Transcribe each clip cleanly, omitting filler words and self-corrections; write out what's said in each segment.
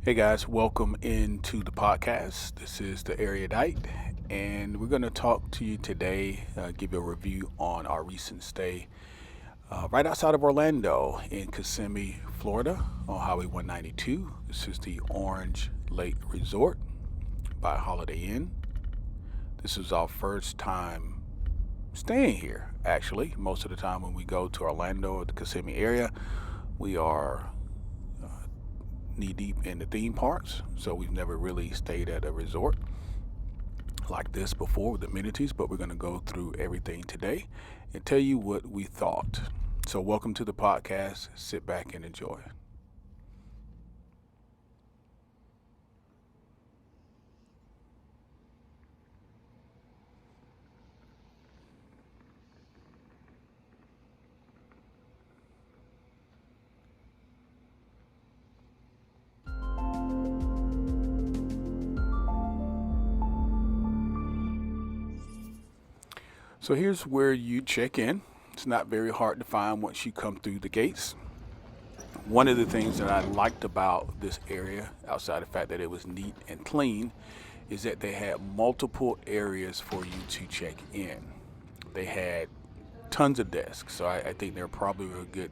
Hey guys, welcome into the podcast. This is the Erudite, and we're going to talk to you today, give you a review on our recent stay right outside of Orlando in Kissimmee, Florida, on Highway 192. This is the Orange Lake Resort by Holiday Inn. This is our first time staying here, actually. Most of the time when we go to Orlando or the Kissimmee area, we are knee deep in the theme parks, so we've never really stayed at a resort like this before with amenities, but we're going to go through everything today and tell you what we thought. So, welcome to the podcast. Sit back and enjoy. So, here's where you check in. It's not very hard to find once you come through the gates. One of the things that I liked about this area, outside the fact that it was neat and clean, is that they had multiple areas for you to check in. They had tons of desks, so I think there are probably a good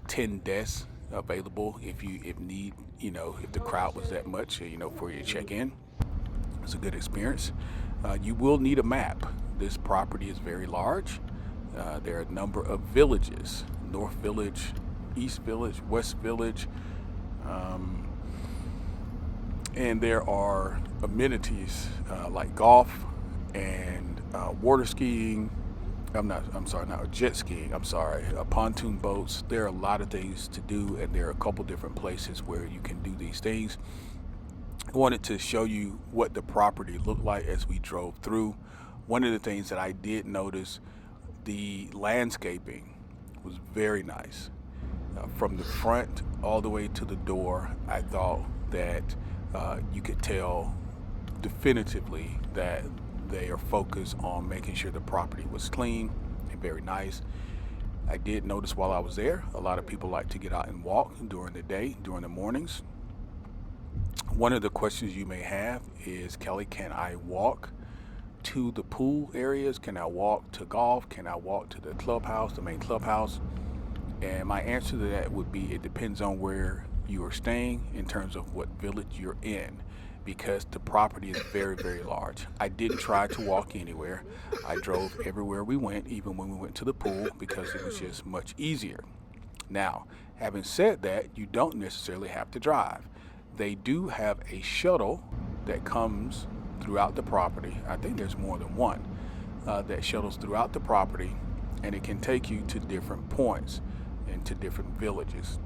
10 desks available if need, if the crowd was that much, for you to check in. It's a good experience. You will need a map. This property is very large. There are a number of villages: North Village, East Village, West Village, and there are amenities like golf and water skiing. I'm sorry, not jet skiing. I'm sorry, pontoon boats. There are a lot of things to do, and there are a couple different places where you can do these things. I wanted to show you what the property looked like as we drove through. One of the things that I did notice, the landscaping was very nice. From the front all the way to the door, I thought that you could tell definitively that they are focused on making sure the property was clean and very nice. I did notice while I was there, a lot of people like to get out and walk during the day, during the mornings. One of the questions you may have is, Kelly, can I walk to the pool areas? Can I walk to golf? Can I walk to the clubhouse, the main clubhouse? And my answer to that would be, it depends on where you are staying in terms of what village you're in, because the property is very, very large. I didn't try to walk anywhere. I drove everywhere we went, even when we went to the pool, because it was just much easier. Now, having said that, you don't necessarily have to drive. They do have a shuttle that comes throughout the property. I think there's more than one that shuttles throughout the property, and it can take you to different points and to different villages.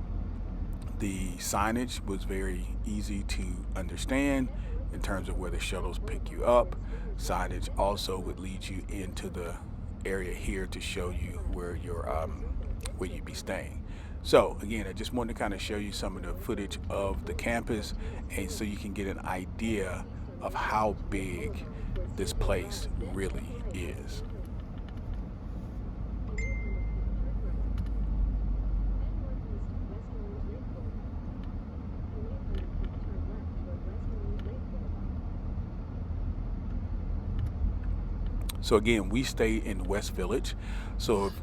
The signage was very easy to understand in terms of where the shuttles pick you up. Signage also would lead you into the area here to show you where you'd be staying. So again, I just wanted to kind of show you some of the footage of the campus, and so you can get an idea of how big this place really is. So again, we stay in West Village. So if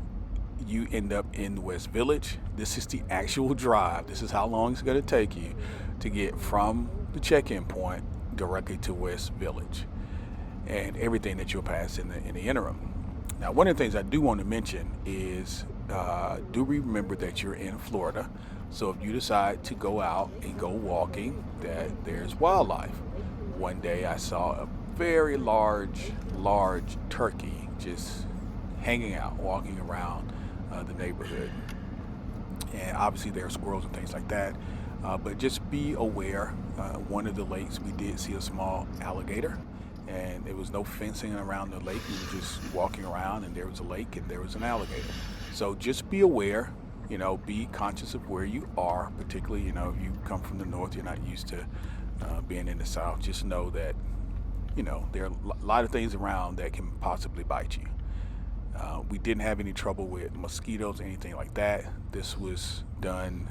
you end up in West Village, this is the actual drive. This is how long it's going to take you to get from the check-in point directly to West Village, and everything that you'll pass in the interim. Now, one of the things I do want to mention is do remember that you're in Florida. So if you decide to go out and go walking, that there's wildlife. One day I saw a very large turkey just hanging out, walking around the neighborhood. And obviously there are squirrels and things like that. But just be aware. One of the lakes, we did see a small alligator, and there was no fencing around the lake. We were just walking around, and there was a lake, and there was an alligator. So just be aware. Be conscious of where you are, particularly, if you come from the north, you're not used to being in the south. Just know that, there are a lot of things around that can possibly bite you. We didn't have any trouble with mosquitoes or anything like that. This was done,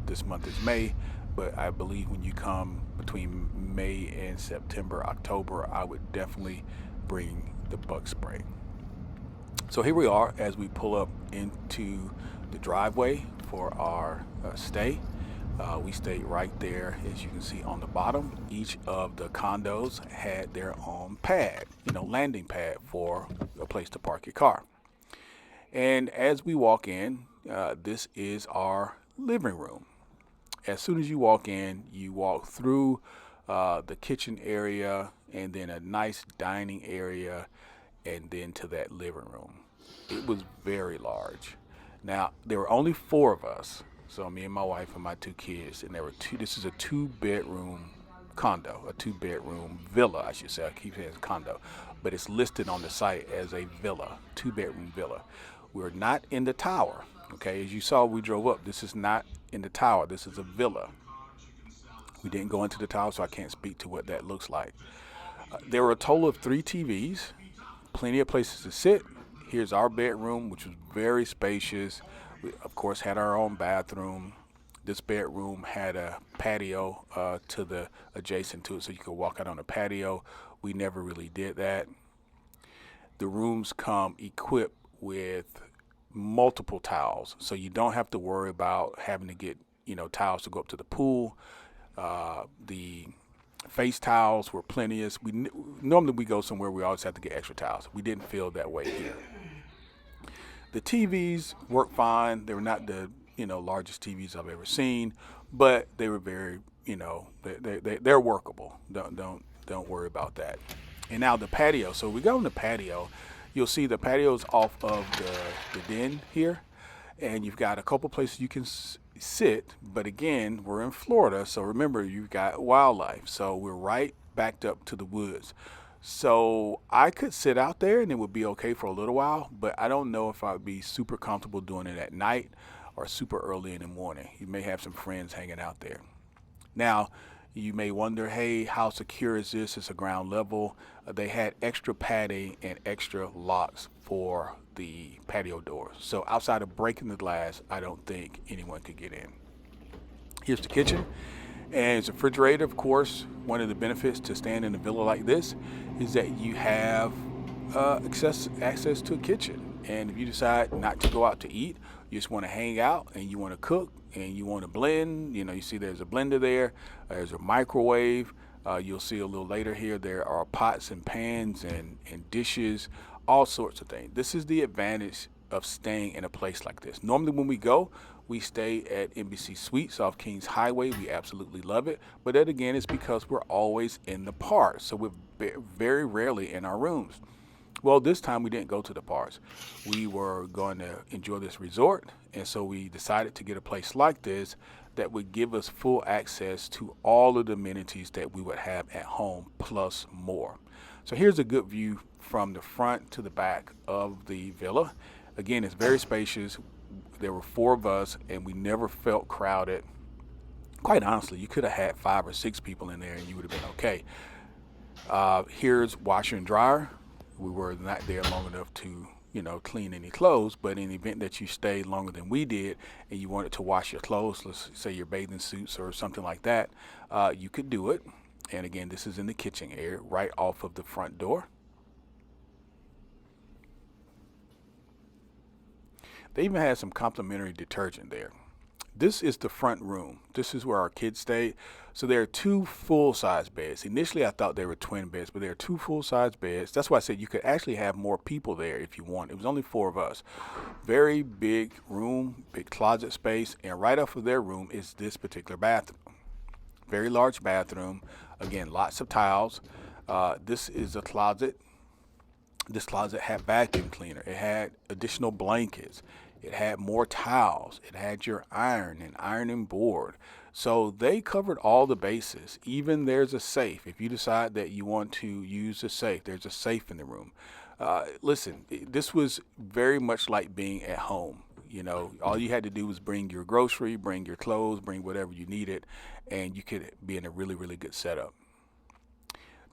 this month is May, but I believe when you come between May and September, October, I would definitely bring the bug spray. So here we are as we pull up into the driveway for our stay. We stayed right there, as you can see on the bottom. Each of the condos had their own pad, landing pad for a place to park your car. And as we walk in, this is our living room. As soon as you walk in, you walk through the kitchen area and then a nice dining area and then to that living room. It was very large. Now, there were only four of us. So me and my wife and my two kids, and there were two. This is a two-bedroom condo, a two-bedroom villa, I should say. I keep saying condo, but it's listed on the site as a villa, two-bedroom villa. We're not in the tower. Okay, as you saw, we drove up. This is not in the tower. This is a villa. We didn't go into the tower, so I can't speak to what that looks like. There were a total of 3 TVs, plenty of places to sit. Here's our bedroom, which was very spacious. We, of course, had our own bathroom. This bedroom had a patio to the adjacent to it, so you could walk out on the patio. We never really did that. The rooms come equipped with multiple towels, so you don't have to worry about having to get towels to go up to the pool. The face towels were plenteous. Normally we go somewhere we always have to get extra towels. We didn't feel that way here. The TVs worked fine. They were not the largest TVs I've ever seen, but they were very they're workable. Don't worry about that. And now the patio. So we go on the patio. You'll see the patio's off of the den here, and you've got a couple places you can sit. But again, we're in Florida, so remember you've got wildlife. So we're right backed up to the woods. So I could sit out there and it would be okay for a little while, but I don't know if I would be super comfortable doing it at night or super early in the morning. You may have some friends hanging out there. Now, you may wonder, hey, how secure is this? It's a ground level. They had extra padding and extra locks for the patio doors. So outside of breaking the glass, I don't think anyone could get in. Here's the kitchen. And it's a refrigerator, of course. One of the benefits to staying in a villa like this is that you have access to a kitchen. And if you decide not to go out to eat, you just want to hang out and you want to cook and you want to blend, you see there's a blender there. There's a microwave. You'll see a little later here, there are pots and pans and dishes, all sorts of things. This is the advantage of staying in a place like this. Normally when we go, we stay at Embassy Suites off Kings Highway. We absolutely love it. But that again is because we're always in the park. So we're very rarely in our rooms. Well, this time we didn't go to the parks. We were going to enjoy this resort. And so we decided to get a place like this that would give us full access to all of the amenities that we would have at home plus more. So here's a good view from the front to the back of the villa. Again, it's very spacious. There were 4 of us, and we never felt crowded. Quite honestly, you could have had 5 or 6 people in there, and you would have been okay. Here's washer and dryer. We were not there long enough to, clean any clothes, but in the event that you stayed longer than we did, and you wanted to wash your clothes, let's say your bathing suits or something like that, you could do it. And again, this is in the kitchen area, right off of the front door. They even had some complimentary detergent there. This is the front room. This is where our kids stayed. So there are 2 full-size beds. Initially, I thought they were twin beds, but there are 2 full-size beds. That's why I said you could actually have more people there if you want. It was only 4 of us. Very big room, big closet space, and right off of their room is this particular bathroom. Very large bathroom. Again, lots of towels. This is a closet. This closet had vacuum cleaner. It had additional blankets. It had more towels. It had your iron and ironing board. So they covered all the bases. Even there's a safe. If you decide that you want to use a safe, there's a safe in the room. Listen, this was very much like being at home. All you had to do was bring your grocery, bring your clothes, bring whatever you needed, and you could be in a really, really good setup.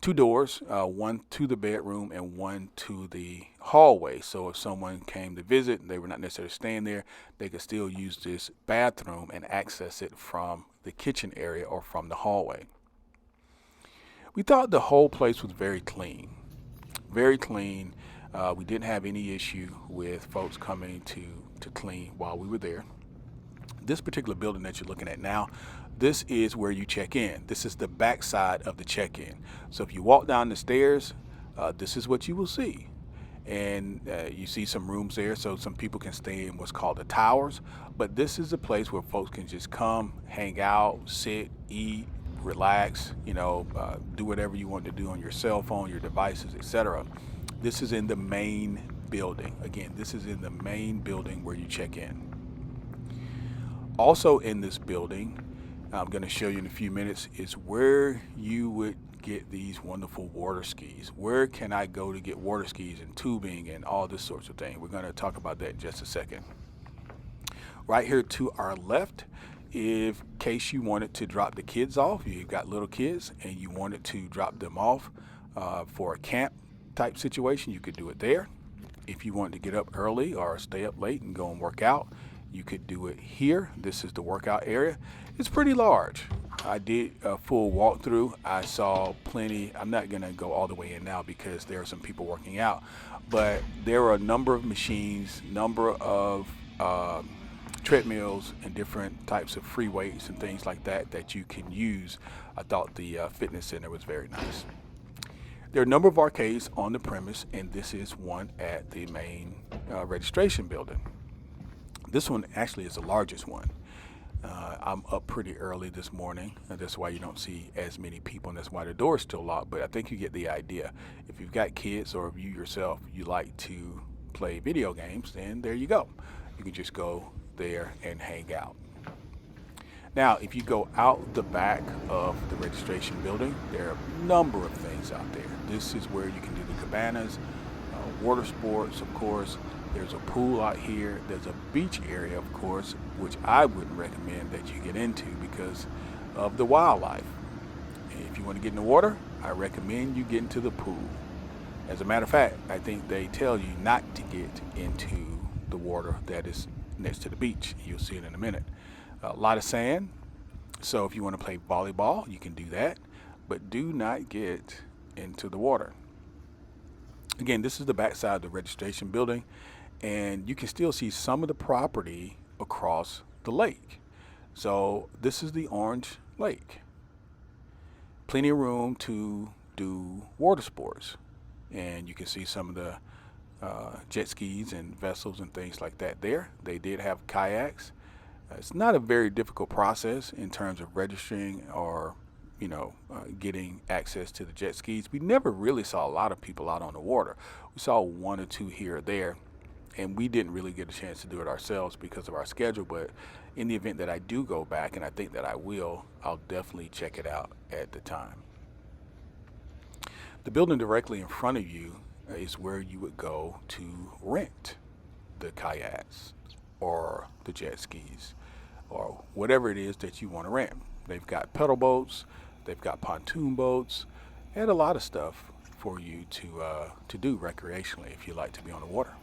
2 doors, one to the bedroom and one to the hallway. So if someone came to visit and they were not necessarily staying there, they could still use this bathroom and access it from the kitchen area or from the hallway. We thought the whole place was very clean, very clean. We didn't have any issue with folks coming to clean while we were there. This particular building that you're looking at now, this is where you check in. This is the back side of the check-in. So if you walk down the stairs, this is what you will see. And you see some rooms there, so some people can stay in what's called the towers. But this is a place where folks can just come, hang out, sit, eat, relax, do whatever you want to do on your cell phone, your devices, etc. This is in the main building. Again, this is in the main building where you check in. Also in this building, I'm going to show you in a few minutes, is where you would get these wonderful water skis. Where can I go to get water skis and tubing and all this sorts of thing? We're going to talk about that in just a second. Right here to our left, in case you wanted to drop the kids off, you've got little kids and you wanted to drop them off for a camp type situation, you could do it there. If you wanted to get up early or stay up late and go and work out, you could do it here. This is the workout area. It's pretty large. I did a full walkthrough. I saw plenty. I'm not going to go all the way in now because there are some people working out, but there are a number of machines, number of treadmills and different types of free weights and things like that you can use. I thought the fitness center was very nice. There are a number of arcades on the premise, and this is one at the main registration building. This one actually is the largest one. I'm up pretty early this morning, and that's why you don't see as many people, and that's why the door is still locked, but I think you get the idea. If you've got kids or if you yourself, you like to play video games, then there you go. You can just go there and hang out. Now, if you go out the back of the registration building, there are a number of things out there. This is where you can do the cabanas, water sports, of course. There's a pool out here. There's a beach area, of course, which I wouldn't recommend that you get into because of the wildlife. If you want to get in the water, I recommend you get into the pool. As a matter of fact, I think they tell you not to get into the water that is next to the beach. You'll see it in a minute. A lot of sand, so if you want to play volleyball, you can do that, but do not get into the water. Again, this is the backside of the registration building, and you can still see some of the property across the lake. So this is the Orange Lake. Plenty of room to do water sports, and you can see some of the jet skis and vessels and things like that there. They did have kayaks. It's not a very difficult process in terms of registering or getting access to the jet skis. We never really saw a lot of people out on the water. We saw one or two here or there, and we didn't really get a chance to do it ourselves because of our schedule. But in the event that I do go back, and I think that I will, I'll definitely check it out at the time. The building directly in front of you is where you would go to rent the kayaks or the jet skis or whatever it is that you want to rent. They've got pedal boats, they've got pontoon boats, and a lot of stuff for you to do recreationally if you like to be on the water.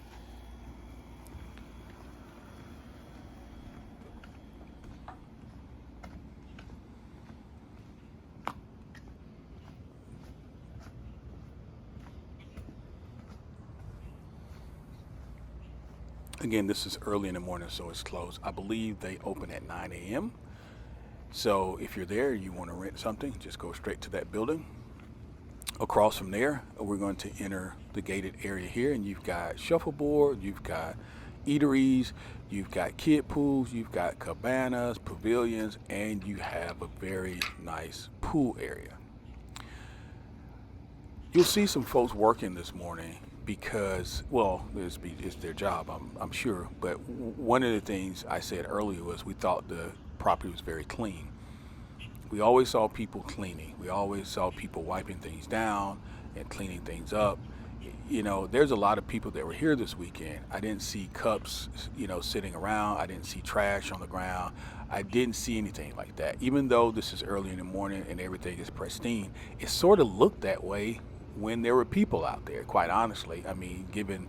Again, this is early in the morning, so it's closed. I believe they open at 9 a.m. So if you're there, you want to rent something, just go straight to that building. Across from there, we're going to enter the gated area here, and you've got shuffleboard, you've got eateries, you've got kid pools, you've got cabanas, pavilions, and you have a very nice pool area. You'll see some folks working this morning because, well, it's their job, I'm sure. But one of the things I said earlier was we thought the property was very clean. We always saw people cleaning. We always saw people wiping things down and cleaning things up. There's a lot of people that were here this weekend. I didn't see cups, sitting around. I didn't see trash on the ground. I didn't see anything like that. Even though this is early in the morning and everything is pristine, it sort of looked that way when there were people out there, quite honestly. I mean, given,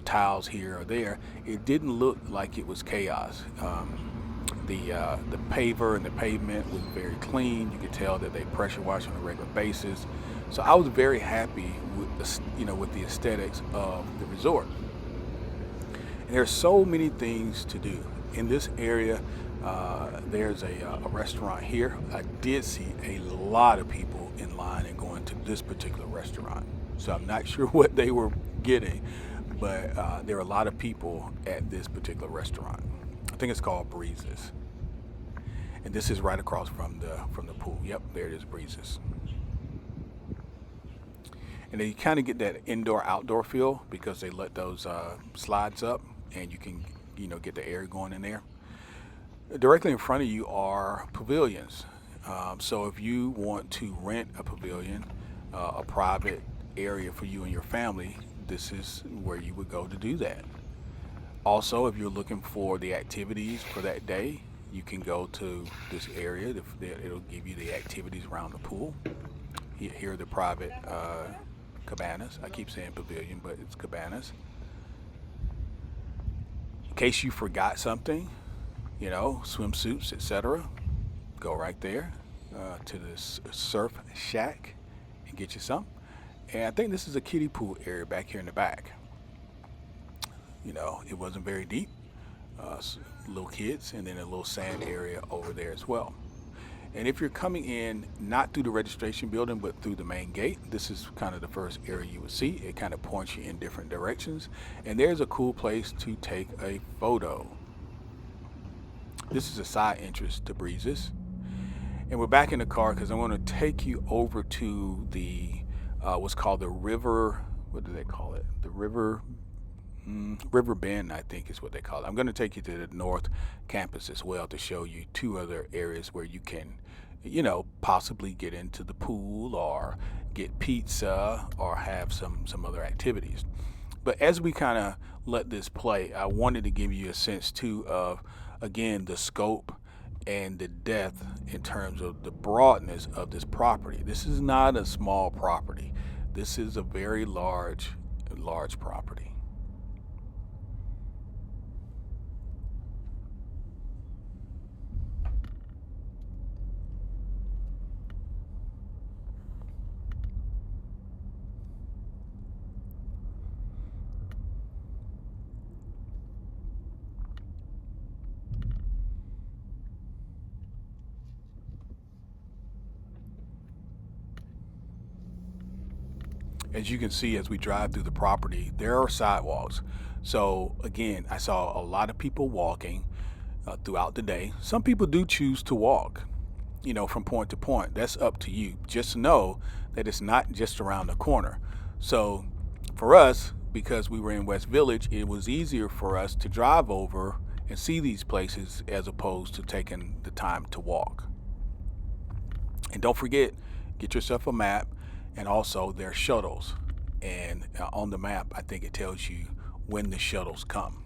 towels here or there, it didn't look like it was chaos. The paver and the pavement was very clean. You could tell that they pressure wash on a regular basis. So I was very happy with with the aesthetics of the resort. And there's so many things to do in this area. There's a restaurant here. I did see a lot of people in line and going to this particular restaurant. So I'm not sure what they were getting, but there are a lot of people at this particular restaurant. I think it's called Breezes, and this is right across from the pool. Yep, there it is, Breezes. And then you kind of get that indoor outdoor feel because they let those slides up, and you can get the air going in there. Directly in front of you are pavilions. So if you want to rent a pavilion, a private area for you and your family, this is where you would go to do that. Also, if you're looking for the activities for that day, you can go to this area. It'll give you the activities around the pool. Here are the private cabanas. I keep saying pavilion, but it's cabanas. In case you forgot something, swimsuits, etc., go right there to this surf shack and get you some. And I think this is a kiddie pool area back here in the back. It wasn't very deep. Little kids, and then a little sand area over there as well. And if you're coming in not through the registration building but through the main gate, this is kind of the first area you would see. It kind of points you in different directions, and there's a cool place to take a photo. This is a side entrance to Breezes, and we're back in the car because I want to take you over to the what's called the river. What do they call it? The River Bend, I think is what they call it. I'm going to take you to the North Campus as well to show you two other areas where you can, possibly get into the pool or get pizza or have some other activities. But as we kind of let this play, I wanted to give you a sense too of, again, the scope and the depth in terms of the broadness of this property. This is not a small property. This is a very large property. As you can see, as we drive through the property, there are sidewalks. So again, I saw a lot of people walking throughout the day. Some people do choose to walk, from point to point. That's up to you. Just know that it's not just around the corner. So for us, because we were in West Village, it was easier for us to drive over and see these places as opposed to taking the time to walk. And don't forget, get yourself a map. And also there are shuttles, and on the map I think it tells you when the shuttles come.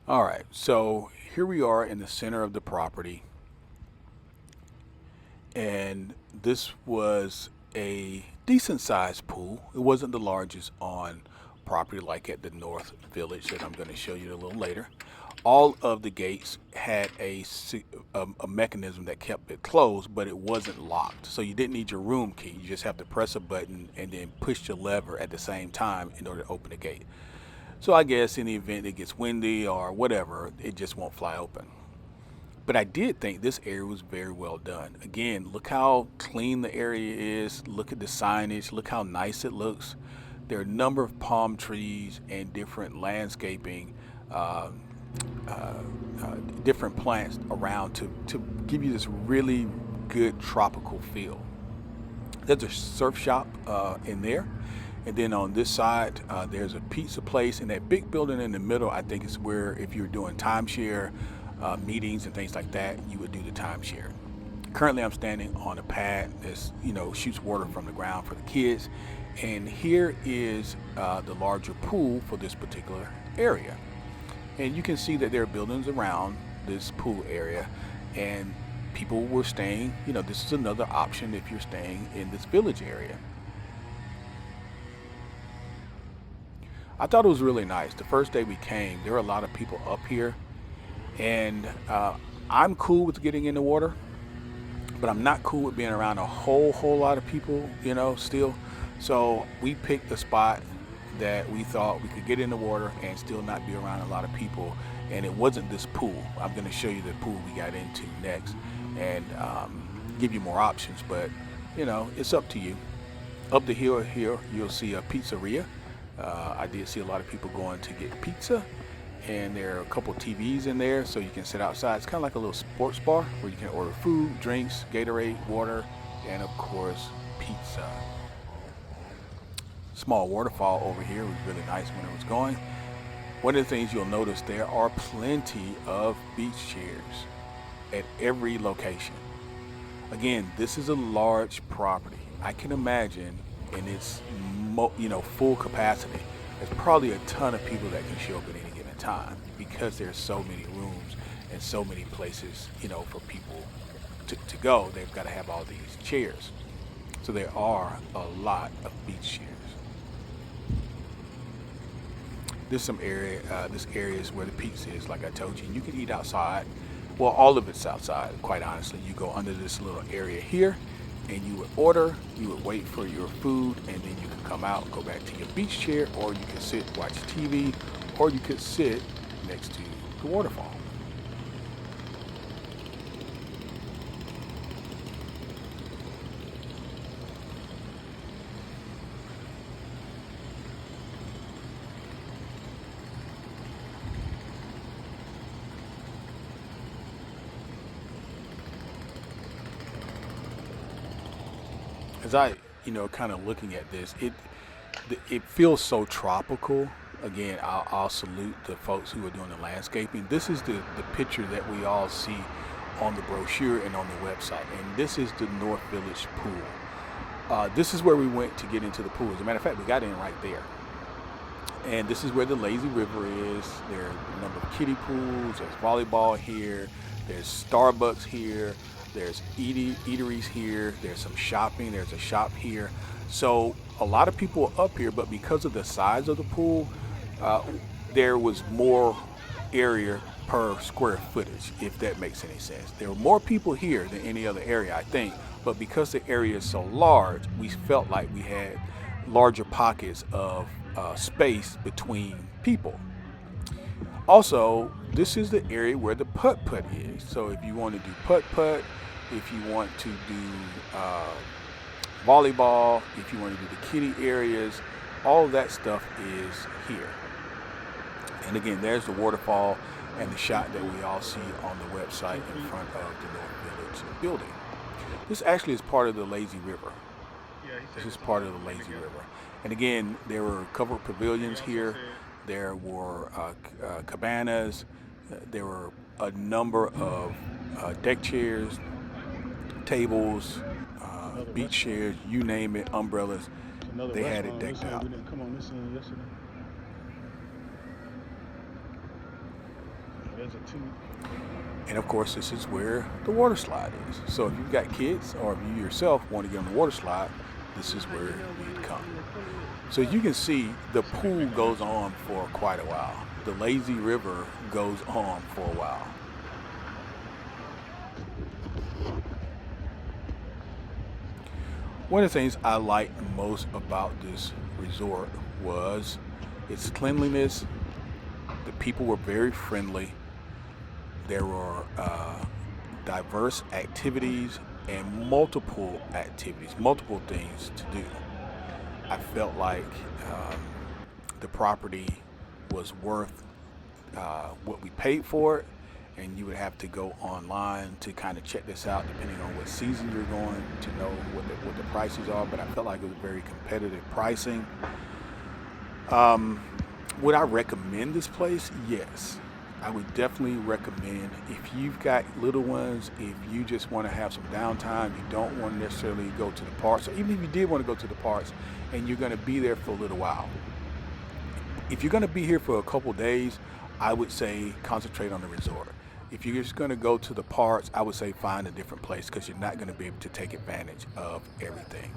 All right, so here we are in the center of the property, and this was a decent sized pool. It wasn't the largest on property like at the North Village that I'm going to show you a little later. All of the gates had a mechanism that kept it closed, but it wasn't locked. So you didn't need your room key. You just have to press a button and then push the lever at the same time in order to open the gate. So I guess in the event it gets windy or whatever, it just won't fly open. But I did think this area was very well done. Again, look how clean the area is. Look at the signage. Look how nice it looks. There are a number of palm trees and different landscaping, different plants around to give you this really good tropical feel. There's a surf shop in there. And then on this side, there's a pizza place. And that big building in the middle, I think is where, if you're doing timeshare meetings and things like that, you would do the timeshare. Currently, I'm standing on a pad that shoots water from the ground for the kids. And here is the larger pool for this particular area. And you can see that there are buildings around this pool area, and people were staying. This is another option if you're staying in this village area. I thought it was really nice. The first day we came, there were a lot of people up here, and I'm cool with getting in the water, but I'm not cool with being around a whole lot of people, still. So we picked a spot that we thought we could get in the water and still not be around a lot of people, and it wasn't this pool. I'm going to show you the pool we got into next and give you more options, but it's up to you. Up the hill here, you'll see a pizzeria. I did see a lot of people going to get pizza, and there are a couple TVs in there, so you can sit outside. It's kind of like a little sports bar where you can order food, drinks, Getaway, water, and of course, pizza. Small waterfall over here. It was really nice when it was going. One of the things you'll notice, there are plenty of beach chairs at every location. Again, this is a large property. I can imagine in its full capacity, there's probably a ton of people that can show up at any given time, because there's so many rooms and so many places for people to go. They've got to have all these chairs. So there are a lot of beach chairs. This area is where the pizza is, like I told you. You can eat outside. Well, all of it's outside, quite honestly. You go under this little area here, and you would order, you would wait for your food, and then you could come out, go back to your beach chair, or you could sit, watch TV, or you could sit next to the waterfall. As I, kind of looking at this, it feels so tropical. Again, I'll salute the folks who are doing the landscaping. This is the picture that we all see on the brochure and on the website. And this is the North Village pool. This is where we went to get into the pool. As a matter of fact, we got in right there. And this is where the lazy river is. There are a number of kiddie pools. There's volleyball here. There's Starbucks here. There's eateries here. There's some shopping. There's a shop here. So a lot of people are up here, but because of the size of the pool, there was more area per square footage, if that makes any sense. There were more people here than any other area, I think, but because the area is so large, we felt like we had larger pockets of space between people. Also, this is the area where the putt-putt is. So if you want to do putt-putt, if you want to do volleyball, if you want to do the kiddie areas, all of that stuff is here. And again, there's the waterfall and the shot that we all see on the website in front of the North Village building. This actually is part of the lazy river. This is part of the lazy river. And again, there were covered pavilions here. There were cabanas. There were a number of deck chairs, tables, beach chairs, you name it, umbrellas. They had it decked out. And of course, this is where the water slide is. So if you've got kids, or if you yourself want to get on the water slide, this is where you'd come. So as you can see, the pool goes on for quite a while. The lazy river goes on for a while. One of the things I liked most about this resort was its cleanliness. The people were very friendly. There were diverse activities and multiple things to do. I felt like the property was worth what we paid for it, and you would have to go online to kind of check this out, depending on what season you're going, to know what the prices are. But I felt like it was very competitive pricing. Would I recommend this place? Yes. I would definitely recommend, if you've got little ones, if you just want to have some downtime, you don't want to necessarily go to the parks, or even if you did want to go to the parks and you're going to be there for a little while. If you're going to be here for a couple days, I would say concentrate on the resort. If you're just going to go to the parks, I would say find a different place, because you're not going to be able to take advantage of everything.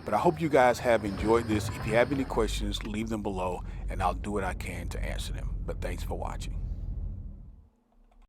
But I hope you guys have enjoyed this. If you have any questions, leave them below and I'll do what I can to answer them. But thanks for watching.